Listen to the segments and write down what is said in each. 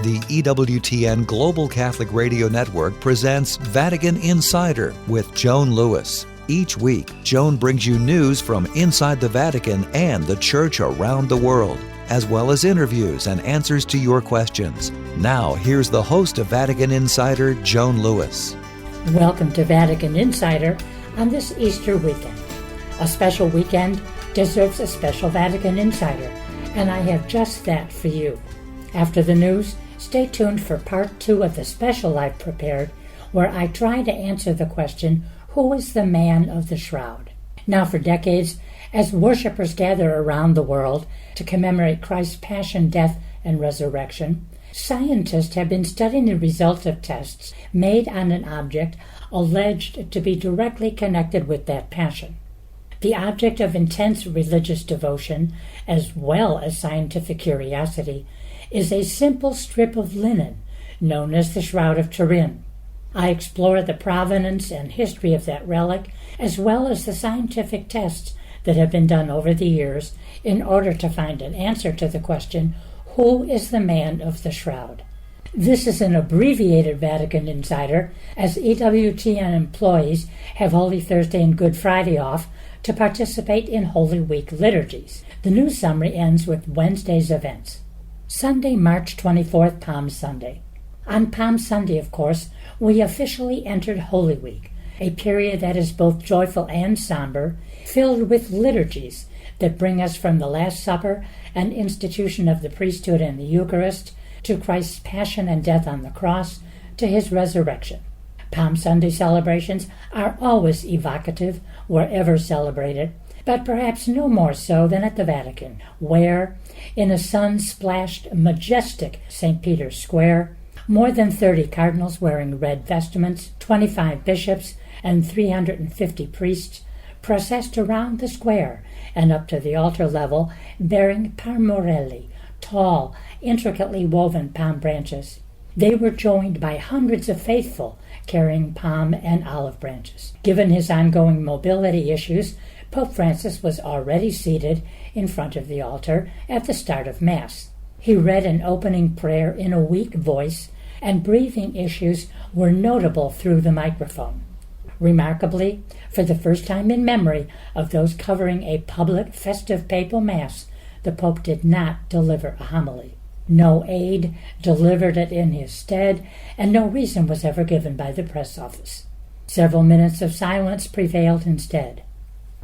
the EWTN Global Catholic Radio Network presents Vatican Insider with Joan Lewis. Each week, Joan brings you news from inside the Vatican and the Church around the world, as well as interviews and answers to your questions. Now, here's the host of Vatican Insider, Joan Lewis. Welcome to Vatican Insider on this Easter weekend. A special weekend deserves a special Vatican Insider, and I have just that for you. After the news, stay tuned for part 2 of the special I've prepared, where I try to answer the question, who is the man of the Shroud? Now, for decades, as worshipers gather around the world to commemorate Christ's passion, death, and resurrection, scientists have been studying the results of tests made on an object alleged to be directly connected with that passion. The object of intense religious devotion, as well as scientific curiosity, is a simple strip of linen known as the Shroud of Turin. I explore the provenance and history of that relic, as well as the scientific tests that have been done over the years in order to find an answer to the question, who is the man of the Shroud? This is an abbreviated Vatican Insider, as EWTN employees have Holy Thursday and Good Friday off to participate in Holy Week liturgies. The news summary ends with Wednesday's events. Sunday, March 24th, Palm Sunday. On Palm Sunday, of course, we officially entered Holy Week, a period that is both joyful and somber, filled with liturgies that bring us from the Last Supper and institution of the priesthood and the Eucharist to Christ's passion and death on the cross to his resurrection. Palm Sunday celebrations are always evocative wherever celebrated, but perhaps no more so than at the Vatican, where, in a sun-splashed, majestic St. Peter's Square, more than 30 cardinals wearing red vestments, 25 bishops, and 350 priests processed around the square and up to the altar level, bearing palmorelli, tall, intricately woven palm branches. They were joined by hundreds of faithful carrying palm and olive branches. Given his ongoing mobility issues, Pope Francis was already seated in front of the altar at the start of Mass. He read an opening prayer in a weak voice, and breathing issues were notable through the microphone. Remarkably, for the first time in memory of those covering a public festive papal Mass, the Pope did not deliver a homily. No aide delivered it in his stead, and no reason was ever given by the press office. Several minutes of silence prevailed instead.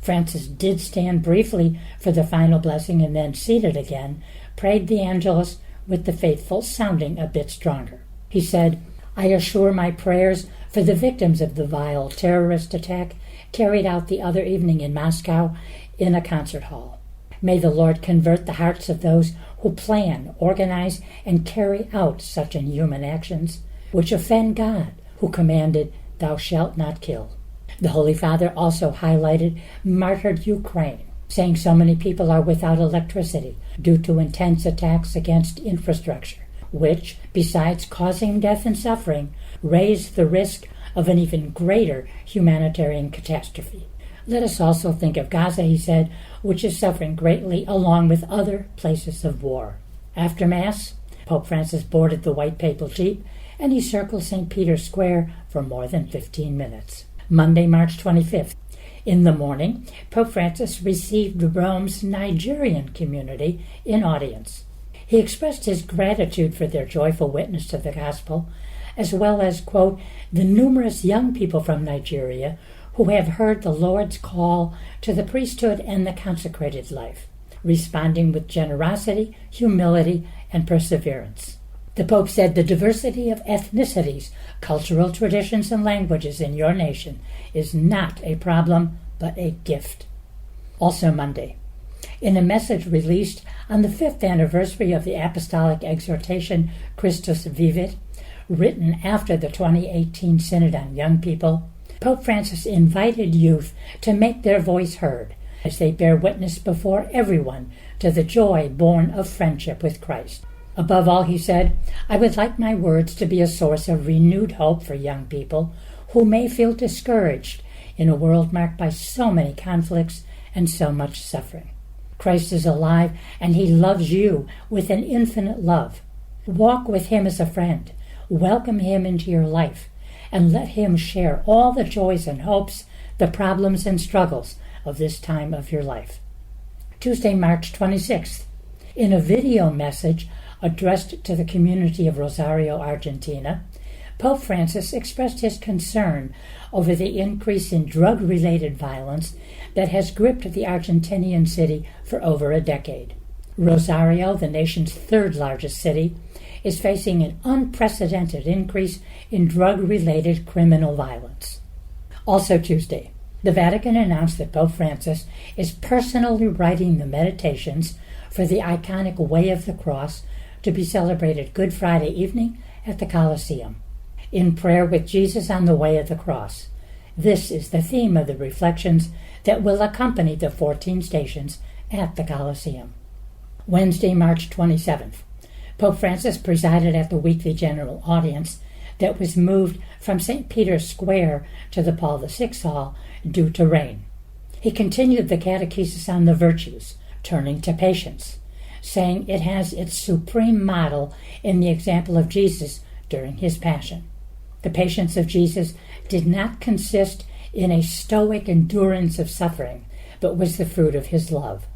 Francis did stand briefly for the final blessing and then, seated again, prayed the Angelus with the faithful sounding a bit stronger. He said, "I assure my prayers for the victims of the vile terrorist attack carried out the other evening in Moscow in a concert hall. May the Lord convert the hearts of those who plan, organize, and carry out such inhuman actions, which offend God, who commanded, 'Thou shalt not kill.'" The Holy Father also highlighted martyred Ukraine, saying so many people are without electricity due to intense attacks against infrastructure, which, besides causing death and suffering, raise the risk of an even greater humanitarian catastrophe. Let us also think of Gaza, he said, which is suffering greatly along with other places of war. After Mass, Pope Francis boarded the white papal jeep and he circled St. Peter's Square for more than 15 minutes. Monday, March 25th. In the morning, Pope Francis received Rome's Nigerian community in audience. He expressed his gratitude for their joyful witness to the gospel, as well as, quote, the numerous young people from Nigeria who have heard the Lord's call to the priesthood and the consecrated life, responding with generosity, humility, and perseverance. The Pope said the diversity of ethnicities, cultural traditions, and languages in your nation is not a problem, but a gift. Also Monday, in a message released on the 5th anniversary of the apostolic exhortation Christus Vivit, written after the 2018 Synod on Young People, Pope Francis invited youth to make their voice heard as they bear witness before everyone to the joy born of friendship with Christ. Above all, he said, I would like my words to be a source of renewed hope for young people who may feel discouraged in a world marked by so many conflicts and so much suffering. Christ is alive, and he loves you with an infinite love. Walk with him as a friend. Welcome him into your life, and let him share all the joys and hopes, the problems and struggles of this time of your life. Tuesday, March 26th. In a video message addressed to the community of Rosario, Argentina, Pope Francis expressed his concern over the increase in drug-related violence that has gripped the Argentinian city for over a decade. Rosario, the nation's third largest city, is facing an unprecedented increase in drug-related criminal violence. Also Tuesday, the Vatican announced that Pope Francis is personally writing the meditations for the iconic Way of the Cross to be celebrated Good Friday evening at the Colosseum. In prayer with Jesus on the Way of the Cross. This is the theme of the reflections that will accompany the 14 stations at the Colosseum. Wednesday, March 27th. Pope Francis presided at the weekly general audience that was moved from St. Peter's Square to the Paul VI Hall due to rain. He continued the catechesis on the virtues, turning to patience, saying it has its supreme model in the example of Jesus during his passion. The patience of Jesus did not consist in a stoic endurance of suffering, but was the fruit of his love.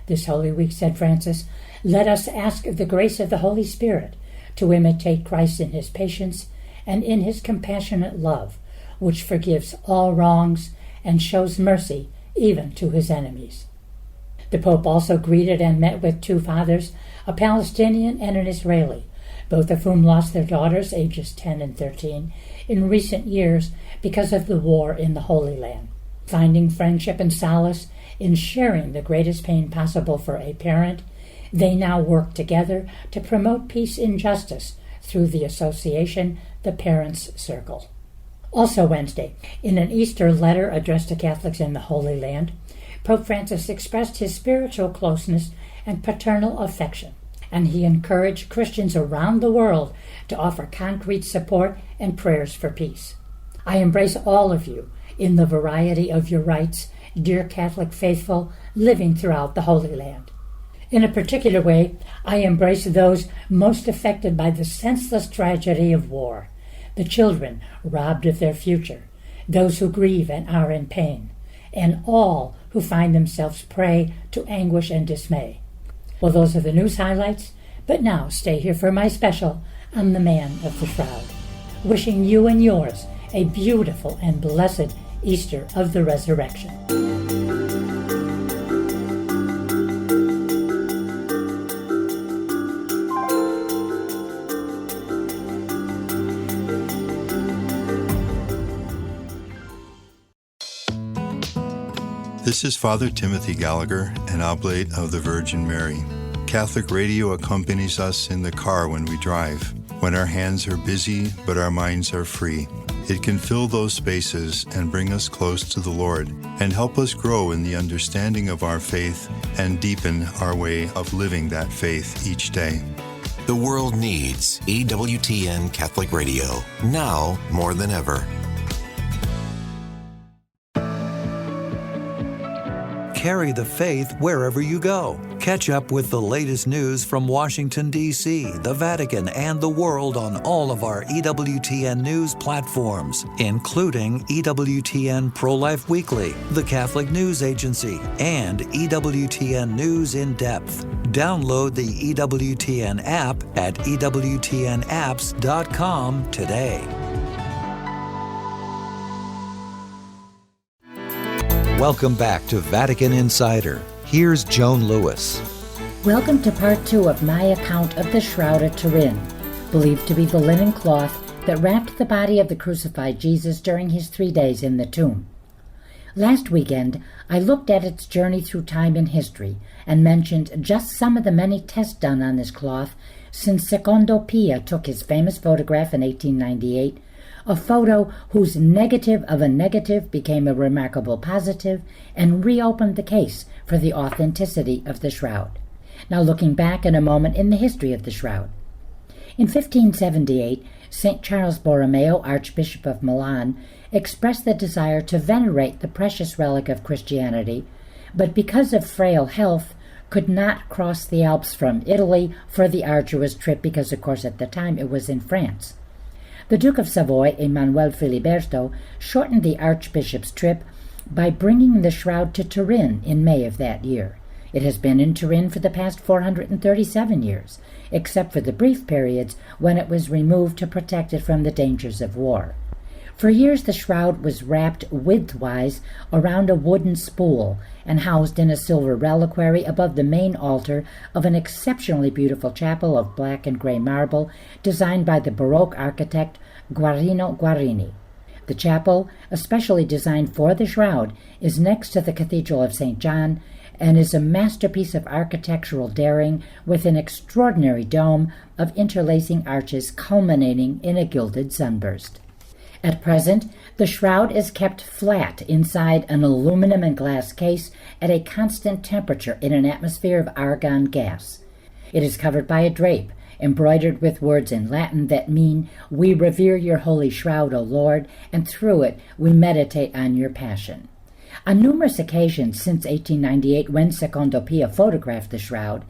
This Holy Week, said Francis, let us ask the grace of the Holy Spirit to imitate Christ in his patience and in his compassionate love, which forgives all wrongs and shows mercy even to his enemies. The Pope also greeted and met with two fathers, a Palestinian and an Israeli, both of whom lost their daughters, ages 10 and 13, in recent years because of the war in the Holy Land. Finding friendship and solace in sharing the greatest pain possible for a parent, they now work together to promote peace and justice through the association, the Parents' Circle. Also Wednesday, in an Easter letter addressed to Catholics in the Holy Land, Pope Francis expressed his spiritual closeness and paternal affection, and he encouraged Christians around the world to offer concrete support and prayers for peace. I embrace all of you in the variety of your rites, dear Catholic faithful, living throughout the Holy Land. In a particular way, I embrace those most affected by the senseless tragedy of war, the children robbed of their future, those who grieve and are in pain, and all who find themselves prey to anguish and dismay. Well, those are the news highlights, but now stay here for my special on the Man of the Shroud. Wishing you and yours a beautiful and blessed Easter of the Resurrection. This is Father Timothy Gallagher, an oblate of the Virgin Mary. Catholic radio accompanies us in the car when we drive, when our hands are busy but our minds are free. It can fill those spaces and bring us close to the Lord and help us grow in the understanding of our faith and deepen our way of living that faith each day. The world needs EWTN Catholic Radio, now more than ever. Carry the faith wherever you go. Catch up with the latest news from Washington, D.C., the Vatican, and the world on all of our EWTN news platforms, including EWTN Pro-Life Weekly, the Catholic News Agency, and EWTN News in Depth. Download the EWTN app at EWTNapps.com today. Welcome back to Vatican Insider. Here's Joan Lewis. Welcome to part 2 of my account of the Shroud at Turin, believed to be the linen cloth that wrapped the body of the crucified Jesus during his 3 days in the tomb. Last weekend, I looked at its journey through time and history and mentioned just some of the many tests done on this cloth since Secondo Pia took his famous photograph in 1898, a photo whose negative of a negative became a remarkable positive and reopened the case for the authenticity of the shroud. Now looking back in a moment in the history of the shroud. In 1578, St. Charles Borromeo, Archbishop of Milan, expressed the desire to venerate the precious relic of Christianity, but because of frail health, could not cross the Alps from Italy for the arduous trip because, of course, at the time it was in France. The Duke of Savoy, Emanuele Filiberto, shortened the Archbishop's trip by bringing the shroud to Turin in May of that year. It has been in Turin for the past 437 years, except for the brief periods when it was removed to protect it from the dangers of war. For years the shroud was wrapped widthwise around a wooden spool and housed in a silver reliquary above the main altar of an exceptionally beautiful chapel of black and gray marble designed by the Baroque architect Guarino Guarini. The chapel, especially designed for the shroud, is next to the Cathedral of St. John and is a masterpiece of architectural daring with an extraordinary dome of interlacing arches culminating in a gilded sunburst. At present, the shroud is kept flat inside an aluminum and glass case at a constant temperature in an atmosphere of argon gas. It is covered by a drape, embroidered with words in Latin that mean, "We revere your holy shroud, O Lord, and through it we meditate on your passion." On numerous occasions since 1898, when Secondo Pio photographed the shroud,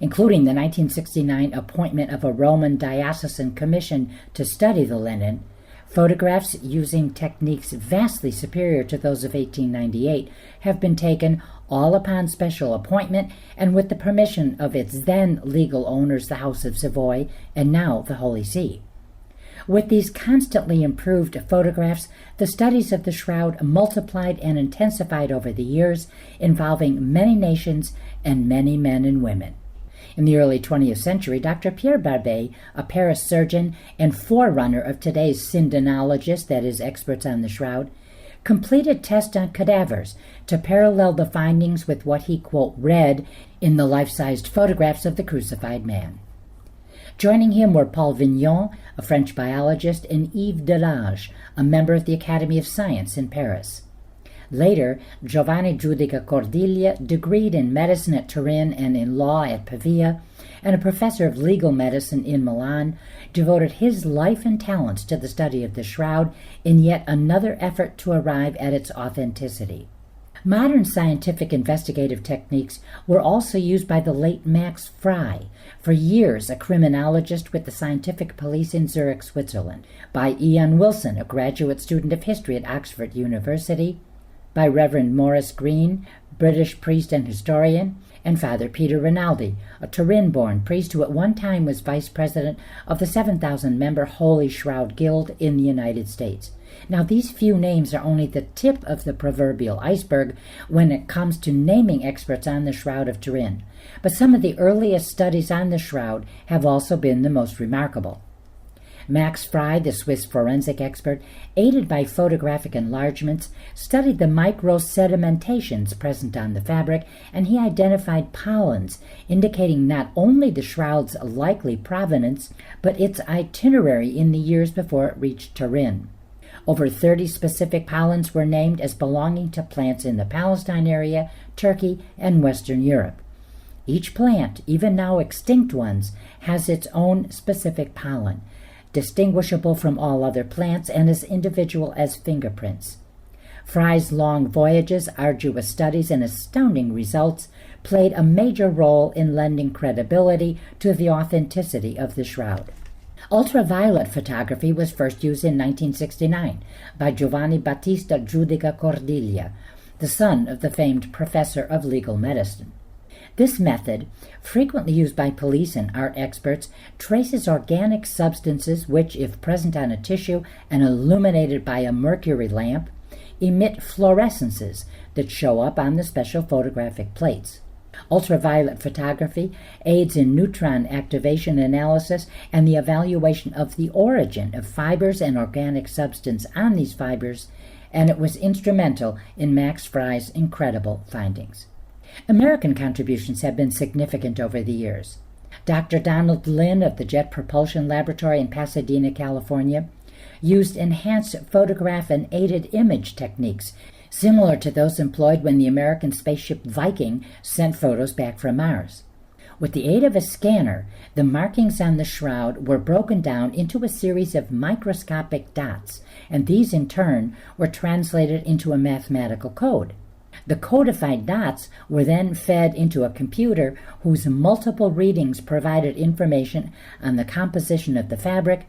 including the 1969 appointment of a Roman diocesan commission to study the linen, photographs using techniques vastly superior to those of 1898 have been taken all upon special appointment and with the permission of its then legal owners, the House of Savoy, and now the Holy See. With these constantly improved photographs, the studies of the shroud multiplied and intensified over the years, involving many nations and many men and women. In the early 20th century, Dr. Pierre Barbet, a Paris surgeon and forerunner of today's syndenologists, that is, experts on the shroud, completed tests on cadavers to parallel the findings with what he, quote, read in the life-sized photographs of the crucified man. Joining him were Paul Vignon, a French biologist, and Yves Delage, a member of the Academy of Science in Paris. Later, Giovanni Giudica Cordiglia, degreed in medicine at Turin and in law at Pavia, and a professor of legal medicine in Milan, devoted his life and talents to the study of the shroud in yet another effort to arrive at its authenticity. Modern scientific investigative techniques were also used by the late Max Frey, for years a criminologist with the scientific police in Zurich, Switzerland, by Ian Wilson, a graduate student of history at Oxford University, by Reverend Maurice Green, British priest and historian, and Father Peter Rinaldi, a Turin-born priest who at one time was vice president of the 7,000-member Holy Shroud Guild in the United States. Now, these few names are only the tip of the proverbial iceberg when it comes to naming experts on the Shroud of Turin, but some of the earliest studies on the shroud have also been the most remarkable. Max Frey, the Swiss forensic expert, aided by photographic enlargements, studied the microsedimentations present on the fabric, and he identified pollens, indicating not only the shroud's likely provenance, but its itinerary in the years before it reached Turin. Over 30 specific pollens were named as belonging to plants in the Palestine area, Turkey, and Western Europe. Each plant, even now extinct ones, has its own specific pollen, distinguishable from all other plants and as individual as fingerprints. Frey's long voyages, arduous studies, and astounding results played a major role in lending credibility to the authenticity of the shroud. Ultraviolet photography was first used in 1969 by Giovanni Battista Giudica Cordiglia, the son of the famed professor of legal medicine. This method, frequently used by police and art experts, traces organic substances which, if present on a tissue and illuminated by a mercury lamp, emit fluorescences that show up on the special photographic plates. Ultraviolet photography aids in neutron activation analysis and the evaluation of the origin of fibers and organic substance on these fibers, and it was instrumental in Max Frey's incredible findings. American contributions have been significant over the years. Dr. Donald Lynn of the Jet Propulsion Laboratory in Pasadena, California, used enhanced photograph and aided image techniques similar to those employed when the American spaceship Viking sent photos back from Mars. With the aid of a scanner, the markings on the shroud were broken down into a series of microscopic dots, and these in turn were translated into a mathematical code. The codified dots were then fed into a computer whose multiple readings provided information on the composition of the fabric,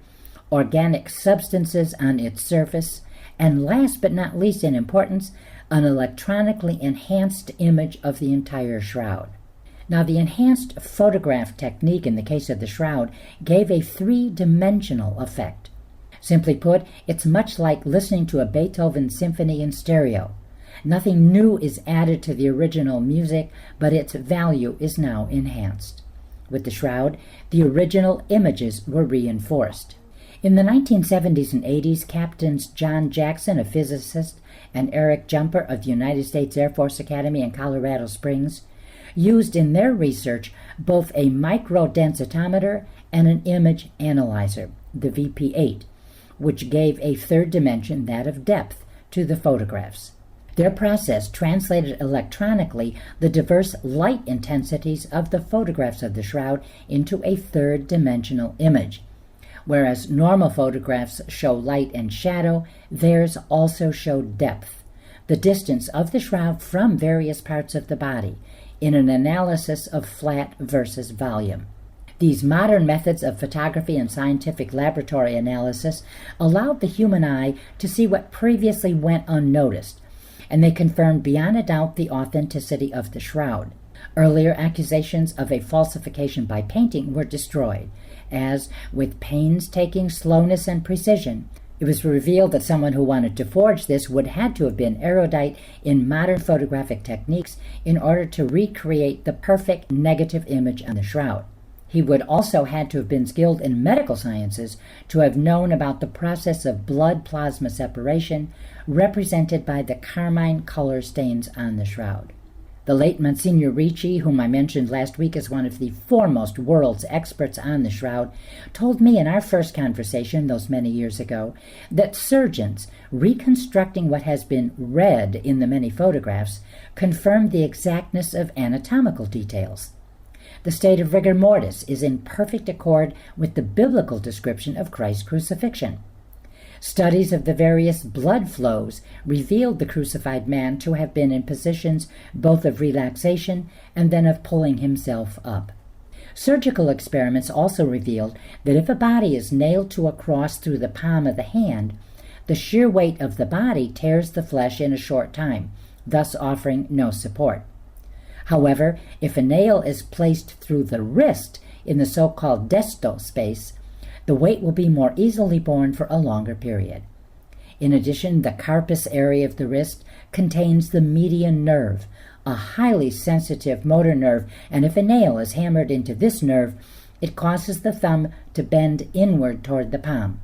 organic substances on its surface, and last but not least in importance, an electronically enhanced image of the entire shroud. Now, the enhanced photograph technique in the case of the shroud gave a three-dimensional effect. Simply put, it's much like listening to a Beethoven symphony in stereo. Nothing new is added to the original music, but its value is now enhanced. With the shroud, the original images were reinforced. In the 1970s and 80s, Captains John Jackson, a physicist, and Eric Jumper of the United States Air Force Academy in Colorado Springs used in their research both a microdensitometer and an image analyzer, the VP8, which gave a third dimension, that of depth, to the photographs. Their process translated electronically the diverse light intensities of the photographs of the shroud into a third-dimensional image. Whereas normal photographs show light and shadow, theirs also showed depth, the distance of the shroud from various parts of the body, in an analysis of flat versus volume. These modern methods of photography and scientific laboratory analysis allowed the human eye to see what previously went unnoticed, and they confirmed beyond a doubt the authenticity of the shroud. Earlier accusations of a falsification by painting were destroyed, as, with painstaking slowness and precision, it was revealed that someone who wanted to forge this would have to have been erudite in modern photographic techniques in order to recreate the perfect negative image on the shroud. He would also had to have been skilled in medical sciences to have known about the process of blood-plasma separation represented by the carmine color stains on the shroud. The late Monsignor Ricci, whom I mentioned last week as one of the foremost world's experts on the shroud, told me in our first conversation those many years ago that surgeons, reconstructing what has been read in the many photographs, confirmed the exactness of anatomical details. The state of rigor mortis is in perfect accord with the biblical description of Christ's crucifixion. Studies of the various blood flows revealed the crucified man to have been in positions both of relaxation and then of pulling himself up. Surgical experiments also revealed that if a body is nailed to a cross through the palm of the hand, the sheer weight of the body tears the flesh in a short time, thus offering no support. However, if a nail is placed through the wrist in the so-called distal space, the weight will be more easily borne for a longer period. In addition, the carpus area of the wrist contains the median nerve, a highly sensitive motor nerve, and if a nail is hammered into this nerve, it causes the thumb to bend inward toward the palm.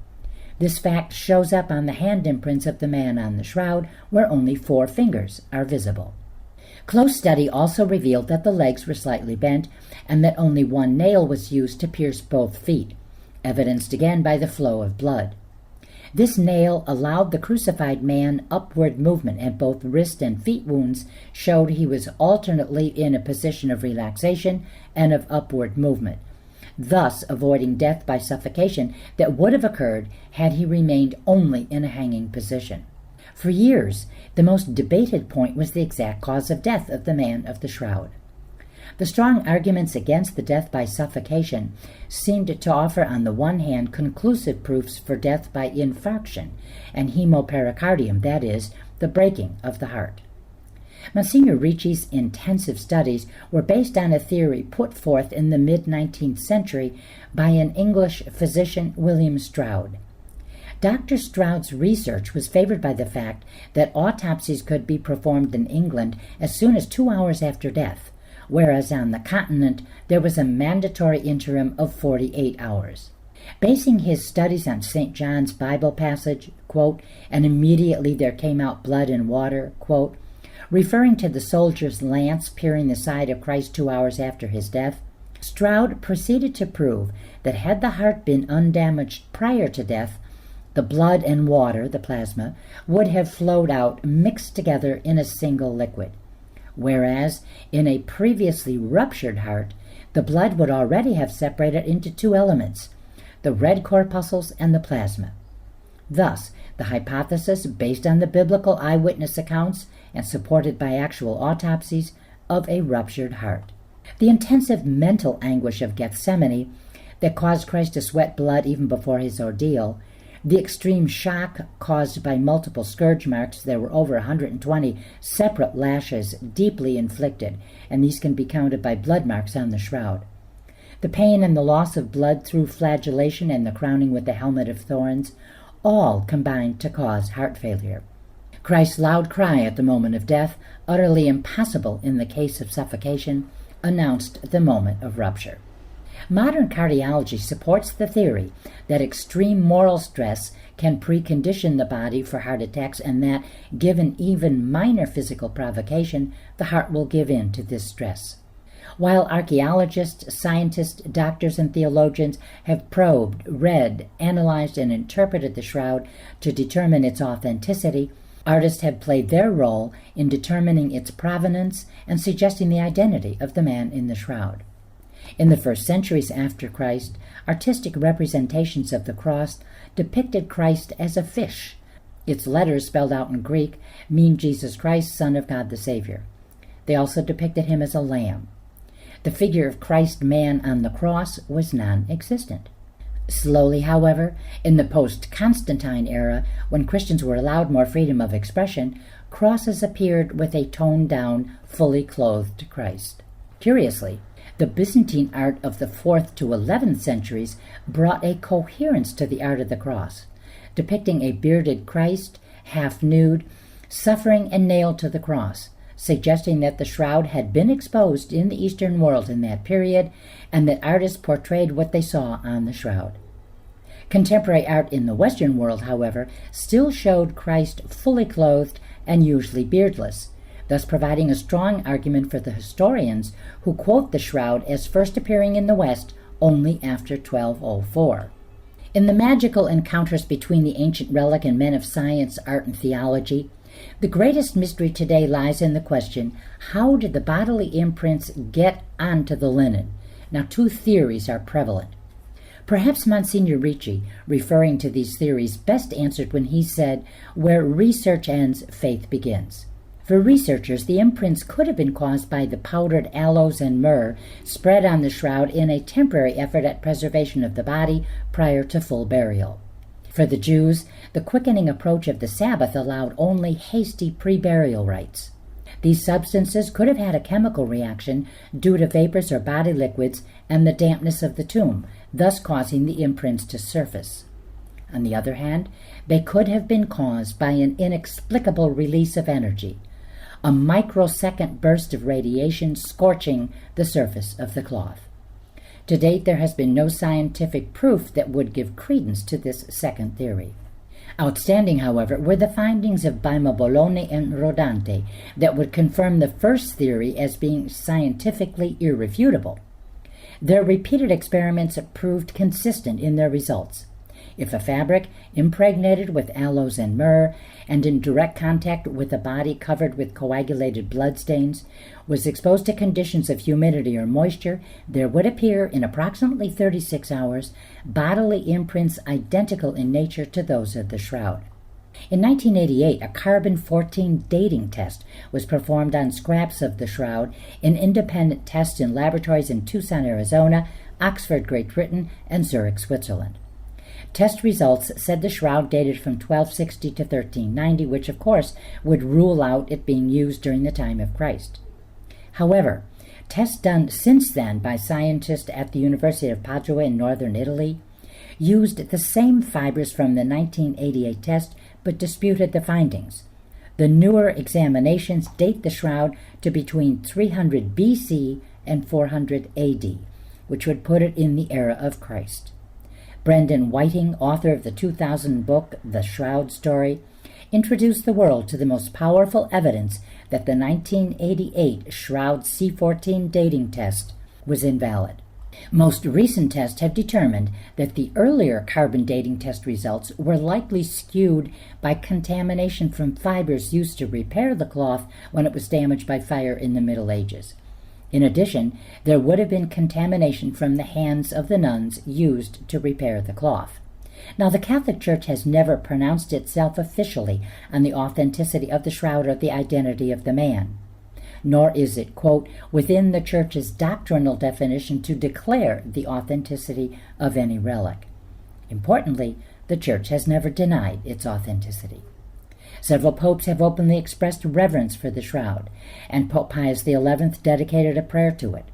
This fact shows up on the hand imprints of the man on the shroud, where only 4 fingers are visible. Close study also revealed that the legs were slightly bent and that only 1 nail was used to pierce both feet, evidenced again by the flow of blood. This nail allowed the crucified man upward movement, and both wrist and feet wounds showed he was alternately in a position of relaxation and of upward movement, thus avoiding death by suffocation that would have occurred had he remained only in a hanging position. For years, the most debated point was the exact cause of death of the man of the shroud. The strong arguments against the death by suffocation seemed to offer on the one hand conclusive proofs for death by infarction and hemopericardium, that is, the breaking of the heart. Monsignor Ricci's intensive studies were based on a theory put forth in the mid-19th century by an English physician, William Shroud. Dr. Shroud's research was favored by the fact that autopsies could be performed in England as soon as 2 hours after death, whereas on the continent there was a mandatory interim of 48 hours. Basing his studies on St. John's Bible passage, quote, "and immediately there came out blood and water," quote, referring to the soldier's lance piercing the side of Christ 2 hours after his death, Shroud proceeded to prove that had the heart been undamaged prior to death, the blood and water, the plasma, would have flowed out mixed together in a single liquid, whereas in a previously ruptured heart, the blood would already have separated into 2 elements, the red corpuscles and the plasma. Thus, the hypothesis based on the biblical eyewitness accounts and supported by actual autopsies, of a ruptured heart. The intensive mental anguish of Gethsemane that caused Christ to sweat blood even before his ordeal, the extreme shock caused by multiple scourge marks — there were over 120 separate lashes deeply inflicted, and these can be counted by blood marks on the shroud — the pain and the loss of blood through flagellation, and the crowning with the helmet of thorns, all combined to cause heart failure. Christ's loud cry at the moment of death, utterly impossible in the case of suffocation, announced the moment of rupture. Modern cardiology supports the theory that extreme moral stress can precondition the body for heart attacks, and that, given even minor physical provocation, the heart will give in to this stress. While archaeologists, scientists, doctors, and theologians have probed, read, analyzed, and interpreted the shroud to determine its authenticity, artists have played their role in determining its provenance and suggesting the identity of the man in the shroud. In the first centuries after Christ, artistic representations of the cross depicted Christ as a fish. Its letters, spelled out in Greek, mean Jesus Christ, Son of God the Savior. They also depicted him as a lamb. The figure of Christ man on the cross was non-existent. Slowly, however, in the post-Constantine era, when Christians were allowed more freedom of expression, crosses appeared with a toned-down, fully clothed Christ. Curiously, the Byzantine art of the 4th to 11th centuries brought a coherence to the art of the cross, depicting a bearded Christ, half-nude, suffering and nailed to the cross, suggesting that the shroud had been exposed in the Eastern world in that period, and that artists portrayed what they saw on the shroud. Contemporary art in the Western world, however, still showed Christ fully clothed and usually beardless, thus providing a strong argument for the historians who quote the shroud as first appearing in the West only after 1204. In the magical encounters between the ancient relic and men of science, art, and theology, the greatest mystery today lies in the question, how did the bodily imprints get onto the linen? Now, two theories are prevalent. Perhaps Monsignor Ricci, referring to these theories, best answered when he said, "Where research ends, faith begins." For researchers, the imprints could have been caused by the powdered aloes and myrrh spread on the shroud in a temporary effort at preservation of the body prior to full burial. For the Jews, the quickening approach of the Sabbath allowed only hasty pre-burial rites. These substances could have had a chemical reaction due to vapors or body liquids and the dampness of the tomb, thus causing the imprints to surface. On the other hand, they could have been caused by an inexplicable release of energy, a microsecond burst of radiation scorching the surface of the cloth. To date, there has been no scientific proof that would give credence to this second theory. Outstanding, however, were the findings of Baima Bologna and Rodante that would confirm the first theory as being scientifically irrefutable. Their repeated experiments proved consistent in their results. If a fabric impregnated with aloes and myrrh and in direct contact with a body covered with coagulated bloodstains was exposed to conditions of humidity or moisture, there would appear in approximately 36 hours bodily imprints identical in nature to those of the shroud. In 1988, a carbon-14 dating test was performed on scraps of the shroud in independent tests in laboratories in Tucson, Arizona, Oxford, Great Britain, and Zurich, Switzerland. Test results said the shroud dated from 1260 to 1390, which of course would rule out it being used during the time of Christ. However, tests done since then by scientists at the University of Padua in northern Italy used the same fibers from the 1988 test but disputed the findings. The newer examinations date the shroud to between 300 BC and 400 AD, which would put it in the era of Christ. Brendan Whiting, author of the 2000 book The Shroud Story, introduced the world to the most powerful evidence that the 1988 Shroud C14 dating test was invalid. Most recent tests have determined that the earlier carbon dating test results were likely skewed by contamination from fibers used to repair the cloth when it was damaged by fire in the Middle Ages. In addition, there would have been contamination from the hands of the nuns used to repair the cloth. Now, the Catholic Church has never pronounced itself officially on the authenticity of the shroud or the identity of the man, nor is it, quote, within the Church's doctrinal definition to declare the authenticity of any relic. Importantly, the Church has never denied its authenticity. Several popes have openly expressed reverence for the shroud, and Pope Pius XI dedicated a prayer to it.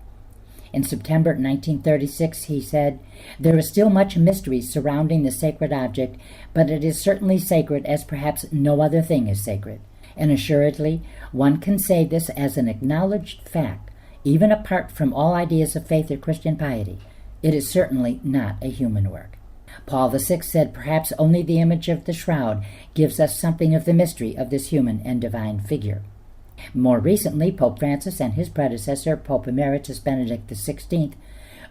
In September 1936, he said, "There is still much mystery surrounding the sacred object, but it is certainly sacred as perhaps no other thing is sacred. And assuredly, one can say this as an acknowledged fact, even apart from all ideas of faith or Christian piety. It is certainly not a human work." Paul VI said, "Perhaps only the image of the shroud gives us something of the mystery of this human and divine figure." More recently, Pope Francis and his predecessor, Pope Emeritus Benedict XVI,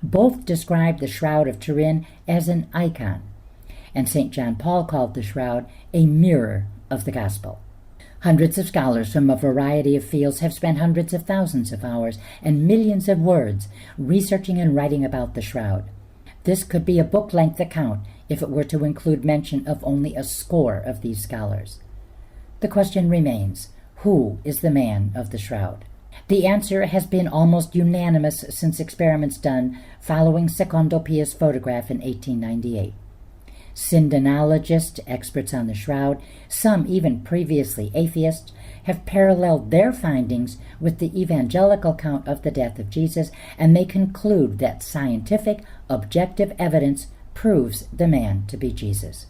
both described the Shroud of Turin as an icon, and St. John Paul called the shroud a mirror of the gospel. Hundreds of scholars from a variety of fields have spent hundreds of thousands of hours and millions of words researching and writing about the shroud. This could be a book-length account if it were to include mention of only a score of these scholars. The question remains, who is the man of the shroud? The answer has been almost unanimous since experiments done following Secondo Pia's photograph in 1898. Syndenologists, experts on the shroud, some even previously atheists, have paralleled their findings with the evangelical account of the death of Jesus, and they conclude that scientific, objective evidence proves the man to be Jesus.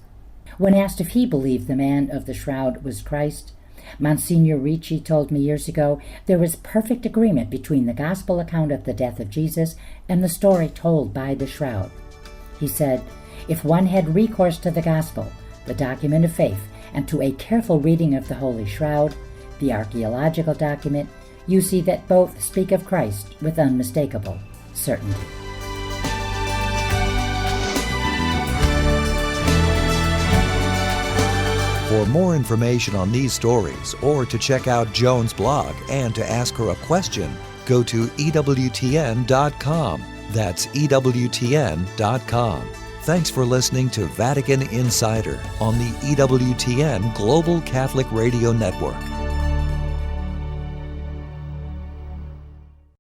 When asked if he believed the man of the shroud was Christ, Monsignor Ricci told me years ago there was perfect agreement between the gospel account of the death of Jesus and the story told by the shroud. He said, "If one had recourse to the gospel, the document of faith, and to a careful reading of the Holy Shroud, the archaeological document, you see that both speak of Christ with unmistakable certainty." For more information on these stories, or to check out Joan's blog and to ask her a question, go to EWTN.com. That's EWTN.com. Thanks for listening to Vatican Insider on the EWTN Global Catholic Radio Network.